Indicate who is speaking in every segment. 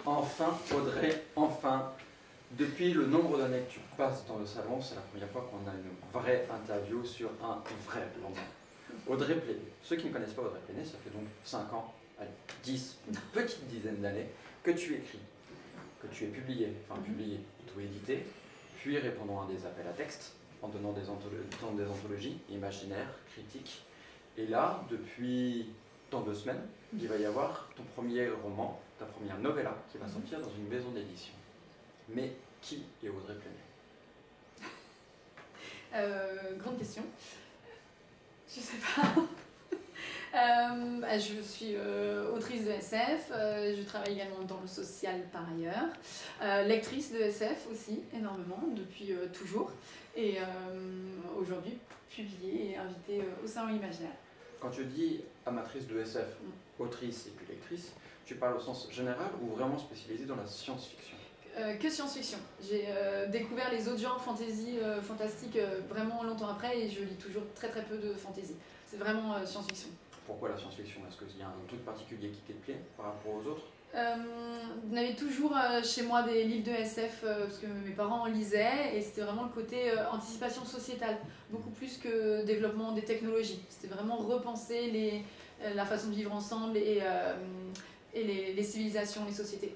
Speaker 1: Enfin, Audrey, enfin. Depuis le nombre d'années que tu passes dans le salon, c'est la première fois qu'on a une vraie interview sur un vrai roman. Audrey Pléné. Ceux qui ne connaissent pas Audrey Pléné, ça fait donc 5 ans, allez, 10, une petite dizaine d'années que tu écris, que tu es publié, enfin publié, auto-édité, puis répondant à des appels à texte, en donnant des anthologies imaginaires, critiques. Et là, depuis dans 2 semaines, il va y avoir ton premier roman, ta première novella qui va sortir dans une maison d'édition. Mais qui est Audrey
Speaker 2: Pléné? Grande question. Je sais pas. Je suis autrice de SF, je travaille également dans le social par ailleurs, lectrice de SF aussi, énormément, depuis toujours, et aujourd'hui publiée et invitée au Salon Imaginaire.
Speaker 1: Quand tu dis amatrice de SF, autrice et puis lectrice, tu parles au sens général ou vraiment spécialisée dans la science-fiction?
Speaker 2: Que science-fiction. J'ai découvert les autres genres fantasy, fantastique vraiment longtemps après et je lis toujours très peu de fantasy. C'est vraiment science-fiction.
Speaker 1: Pourquoi la science-fiction? Est-ce qu'il y a un truc particulier qui te plaît par rapport aux autres?
Speaker 2: On avait toujours chez moi des livres de SF parce que mes parents en lisaient et c'était vraiment le côté anticipation sociétale, beaucoup plus que développement des technologies. C'était vraiment repenser la façon de vivre ensemble et les civilisations, les sociétés.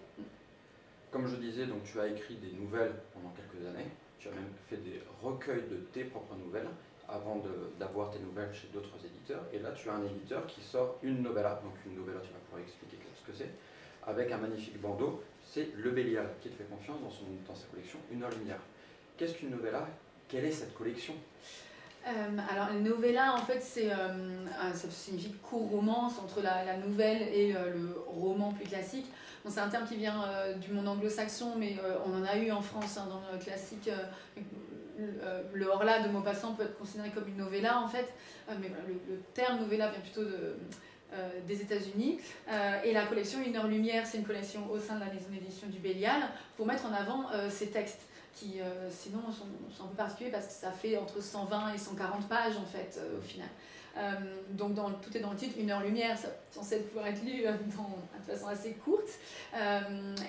Speaker 1: Comme je disais, donc tu as écrit des nouvelles pendant quelques années, tu as même fait des recueils de tes propres nouvelles avant d'avoir tes nouvelles chez d'autres éditeurs. Et là, tu as un éditeur qui sort une novella, donc une novella, tu vas pouvoir expliquer ce que c'est, avec un magnifique bandeau, c'est Le Bélial, qui te fait confiance dans sa collection Une heure lumière. Qu'est-ce qu'une novella? Quelle est cette collection?
Speaker 2: Alors, une novella, en fait, ça signifie court romance entre la nouvelle et le roman plus classique. Bon, c'est un terme qui vient du monde anglo-saxon, mais on en a eu en France, hein, dans le classique. Le Horla de Maupassant peut être considéré comme une novella, en fait. Mais voilà, le terme novella vient plutôt des États-Unis. Et la collection Une heure lumière, c'est une collection au sein de la maison d'édition du Bélial pour mettre en avant ces textes qui sinon sont un peu particuliers parce que ça fait entre 120 et 140 pages en fait au final. Donc tout est dans le titre, Une heure lumière, ça est censé pouvoir être lu de façon assez courte.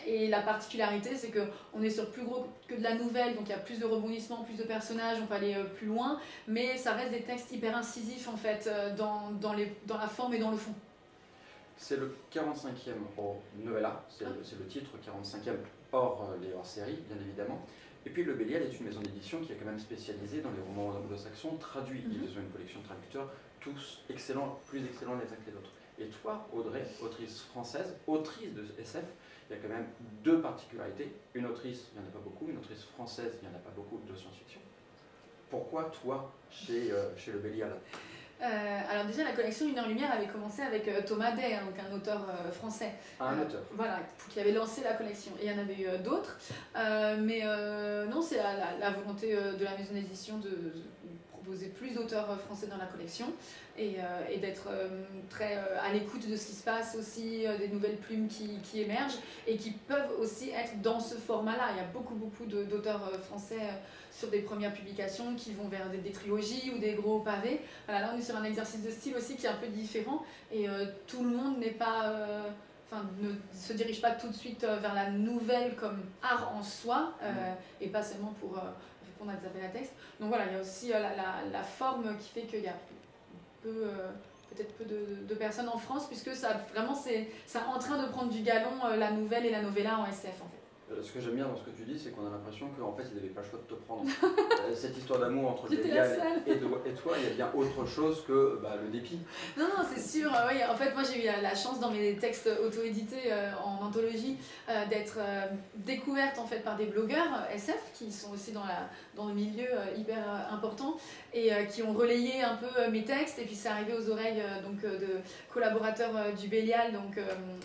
Speaker 2: Et la particularité, c'est qu'on est sur plus gros que de la nouvelle, donc il y a plus de rebondissements, plus de personnages, on peut aller plus loin, mais ça reste des textes hyper incisifs en fait, dans la forme et dans le fond.
Speaker 1: C'est le 45e hors novella, c'est le titre 45e hors les hors-séries, bien évidemment. Et puis Le Bélial est une maison d'édition qui est quand même spécialisée dans les romans anglo-saxons traduits. Ils ont une collection de traducteurs, tous excellents, plus excellents les uns que les autres. Et toi, Audrey, autrice française, autrice de SF, il y a quand même 2 particularités. Une autrice, il n'y en a pas beaucoup, une autrice française, il n'y en a pas beaucoup de science-fiction. Pourquoi toi, chez Le Bélial?
Speaker 2: Alors déjà, la collection Une heure lumière avait commencé avec Thomas Day, hein, donc un auteur français.
Speaker 1: Un auteur.
Speaker 2: Voilà, qui avait lancé la collection. Et il y en avait eu d'autres. Non, c'est la volonté de la maison d'édition de proposer plus d'auteurs français dans la collection et d'être très à l'écoute de ce qui se passe aussi, des nouvelles plumes qui émergent et qui peuvent aussi être dans ce format-là. Il y a beaucoup d'auteurs français sur des premières publications qui vont vers des trilogies ou des gros pavés. Voilà, là on est sur un exercice de style aussi qui est un peu différent et tout le monde n'est pas... ne se dirige pas tout de suite vers la nouvelle comme art en soi et pas seulement pour répondre à des appels à texte. Donc voilà, il y a aussi la forme qui fait qu'il y a peut-être peu de personnes en France puisque ça vraiment c'est en train de prendre du galon la nouvelle et la novella en SF en fait.
Speaker 1: Ce que j'aime bien dans ce que tu dis, c'est qu'on a l'impression qu'en fait, ils n'avaient pas le choix de te prendre. Cette histoire d'amour entre le Bélial et toi, il y a bien autre chose que le dépit.
Speaker 2: Non, c'est sûr. Oui. En fait, moi, j'ai eu la chance dans mes textes auto-édités en anthologie d'être découverte en fait, par des blogueurs SF qui sont aussi dans le milieu hyper important et qui ont relayé un peu mes textes. Et puis, c'est arrivé aux oreilles de collaborateurs du Bélial, donc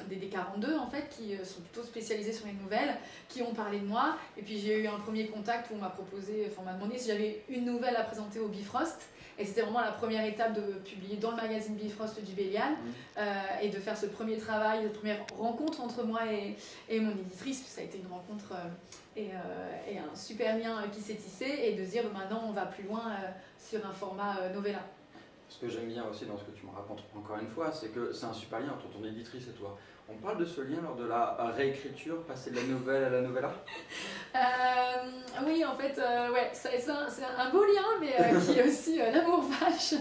Speaker 2: des 42 en fait, qui sont plutôt spécialisés sur les nouvelles, qui ont parlé de moi. Et puis j'ai eu un premier contact où on m'a demandé si j'avais une nouvelle à présenter au Bifrost. Et c'était vraiment la première étape de publier dans le magazine Bifrost du Bélial et de faire ce premier travail, cette première rencontre entre moi et mon éditrice. Ça a été une rencontre et un super lien qui s'est tissé et de se dire maintenant on va plus loin sur un format novella.
Speaker 1: Ce que j'aime bien aussi dans ce que tu me racontes encore une fois, c'est que c'est un super lien entre ton éditrice et toi. On parle de ce lien lors de la réécriture, passer de la nouvelle à la novella?
Speaker 2: Oui, en fait, ouais, c'est un beau lien, mais qui est aussi l'amour vache,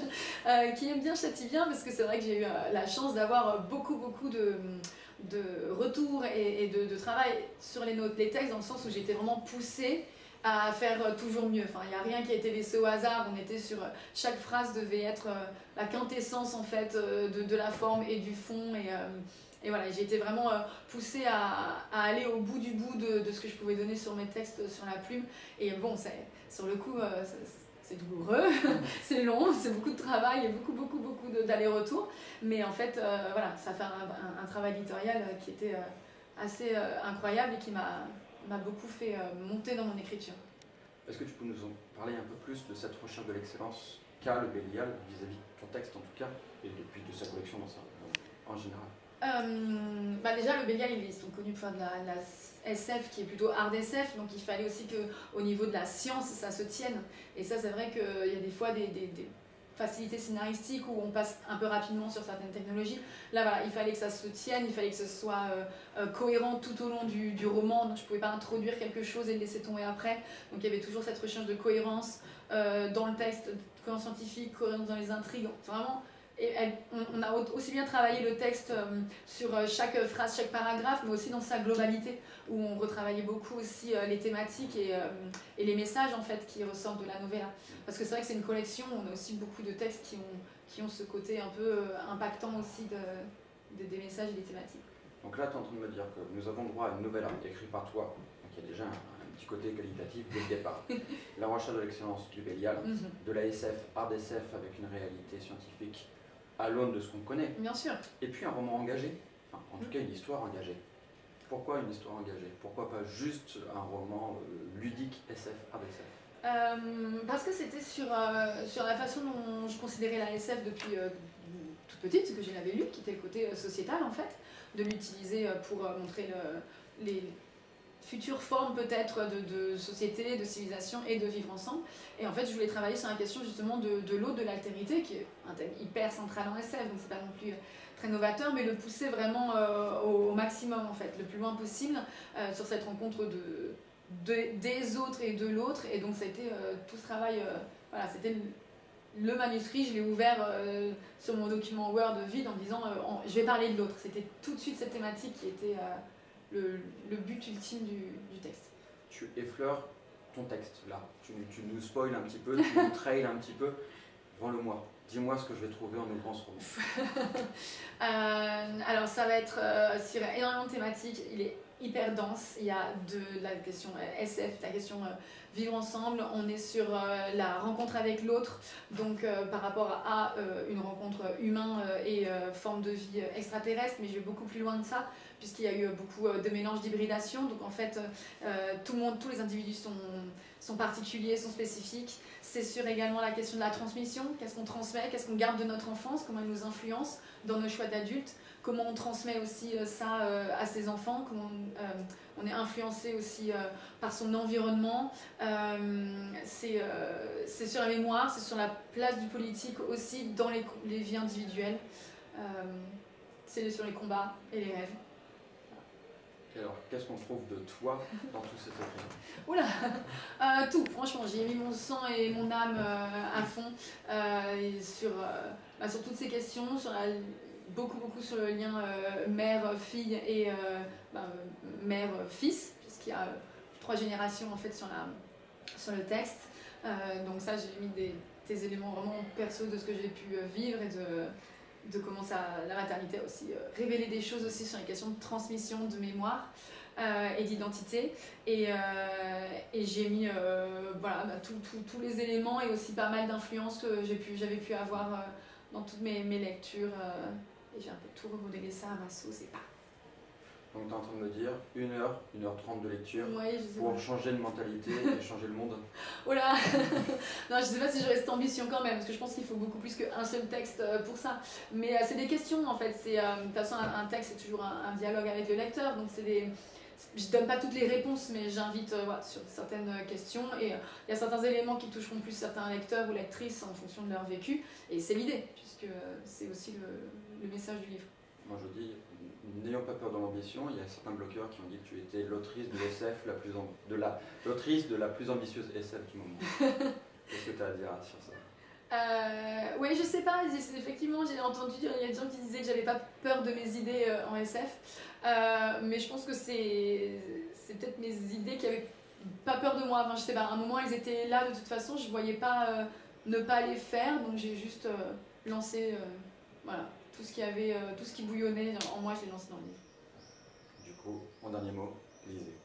Speaker 2: qui aime bien châtie bien, parce que c'est vrai que j'ai eu la chance d'avoir beaucoup de retours et de travail sur les textes, dans le sens où j'étais vraiment poussée à faire toujours mieux. Enfin, il n'y a rien qui a été laissé au hasard. On était sur chaque phrase devait être la quintessence en fait de la forme et du fond et voilà, j'ai été vraiment poussée à aller au bout du bout de ce que je pouvais donner sur mes textes, sur la plume. Et bon, sur le coup, c'est douloureux, c'est long, c'est beaucoup de travail et beaucoup d'allers-retours. Mais en fait, voilà, ça fait un travail éditorial qui était assez incroyable et qui m'a beaucoup fait monter dans mon écriture.
Speaker 1: Est-ce que tu peux nous en parler un peu plus de cette recherche de l'excellence qu'a le Bélial vis-à-vis de ton texte en tout cas, et puis de sa collection en général?
Speaker 2: Déjà, le Bélial, ils sont connus pour faire de la SF qui est plutôt hard SF, donc il fallait aussi qu'au niveau de la science, ça se tienne. Et ça, c'est vrai qu'il y a des fois des facilités scénaristiques où on passe un peu rapidement sur certaines technologies. Là, voilà, il fallait que ça se tienne, il fallait que ce soit cohérent tout au long du roman, donc je ne pouvais pas introduire quelque chose et le laisser tomber après. Donc il y avait toujours cette recherche de cohérence dans le texte, cohérence scientifique, cohérence dans les intrigues. Donc, vraiment, on a aussi bien travaillé le texte sur chaque phrase, chaque paragraphe, mais aussi dans sa globalité, où on retravaillait beaucoup aussi les thématiques et les messages en fait qui ressortent de la novella. Parce que c'est vrai que c'est une collection, on a aussi beaucoup de textes qui ont ce côté un peu impactant aussi des messages et des thématiques.
Speaker 1: Donc là, tu es en train de me dire que nous avons droit à une novella écrite par toi, donc il y a déjà un petit côté qualitatif dès le départ. La recherche de l'excellence du Bélial, de la SF, hard SF avec une réalité scientifique à l'aune de ce qu'on connaît.
Speaker 2: Bien sûr.
Speaker 1: Et puis un roman engagé, enfin, en tout cas une histoire engagée. Pourquoi une histoire engagée? Pourquoi pas juste un roman ludique SF, hard SF?
Speaker 2: Parce que c'était sur la façon dont je considérais la SF depuis toute petite, ce que je l'avais lu, qui était le côté sociétal en fait, de l'utiliser pour montrer les futures formes peut-être de société, de civilisation et de vivre ensemble. Et en fait, je voulais travailler sur la question justement de l'autre, de l'altérité, qui est un thème hyper central en SF, donc c'est pas non plus très novateur, mais le pousser vraiment au maximum en fait, le plus loin possible sur cette rencontre des autres et de l'autre. Et donc ça a été tout ce travail, voilà, c'était le manuscrit, je l'ai ouvert sur mon document Word vide en disant je vais parler de l'autre. C'était tout de suite cette thématique qui était le but ultime du texte.
Speaker 1: Tu effleures ton texte là, tu nous spoil un petit peu, tu nous trails un petit peu. Vends-le-moi, dis-moi ce que je vais trouver en ouvrant ce roman.
Speaker 2: Alors ça va être sur énormément de thématiques, il est hyper dense, il y a de la question SF, la question vivre ensemble, on est sur la rencontre avec l'autre, donc par rapport à une rencontre humain et forme de vie extraterrestre, mais je vais beaucoup plus loin de ça, puisqu'il y a eu beaucoup de mélanges d'hybridation, donc en fait tous les individus sont particuliers, sont spécifiques. C'est sur également la question de la transmission, qu'est-ce qu'on transmet, qu'est-ce qu'on garde de notre enfance, comment il nous influence dans nos choix d'adultes, comment on transmet aussi ça à ses enfants, comment on est influencé aussi par son environnement. C'est sur la mémoire, c'est sur la place du politique aussi dans les vies individuelles. C'est sur les combats et les rêves.
Speaker 1: Et alors, qu'est-ce qu'on trouve de toi dans tout cet écrit?
Speaker 2: Oula, tout, franchement, j'ai mis mon sang et mon âme à fond sur toutes ces questions, sur beaucoup sur le lien mère-fille et mère-fils, puisqu'il y a 3 générations en fait sur le texte. Donc ça, j'ai mis des éléments vraiment perso de ce que j'ai pu vivre et de comment la maternité a aussi révélé des choses aussi sur les questions de transmission, de mémoire et d'identité. Et j'ai mis tous les éléments et aussi pas mal d'influences que j'avais pu avoir dans toutes mes lectures. Et j'ai un peu tout remodelé ça à ma sauce et pas.
Speaker 1: Donc tu es en train de me dire 1h30 de lecture pour changer de mentalité et changer le monde?
Speaker 2: Oh là non, je sais pas si j'aurais cette ambition quand même, parce que je pense qu'il faut beaucoup plus qu'un seul texte pour ça. Mais c'est des questions en fait. De toute façon, un texte c'est toujours un dialogue avec le lecteur, donc je donne pas toutes les réponses, mais j'invite sur certaines questions. Et il y a certains éléments qui toucheront plus certains lecteurs ou lectrices en fonction de leur vécu. Et c'est l'idée, puisque c'est aussi le message du livre.
Speaker 1: moi je dis, n'ayons pas peur de l'ambition. Il y a certains bloqueurs qui ont dit que tu étais l'autrice de SF l'autrice de la plus ambitieuse SF du moment. Qu'est-ce que tu as à dire sur ça?
Speaker 2: Oui, je sais pas, effectivement j'ai entendu, il y a des gens qui disaient que j'avais pas peur de mes idées en SF, mais je pense que c'est peut-être mes idées qui avaient pas peur de moi, enfin, je sais pas, à un moment elles étaient là de toute façon, je voyais pas ne pas les faire, donc j'ai juste lancé voilà, tout ce qui bouillonnait en moi, je l'ai lancé dans le livre.
Speaker 1: Du coup, mon dernier mot, lisez.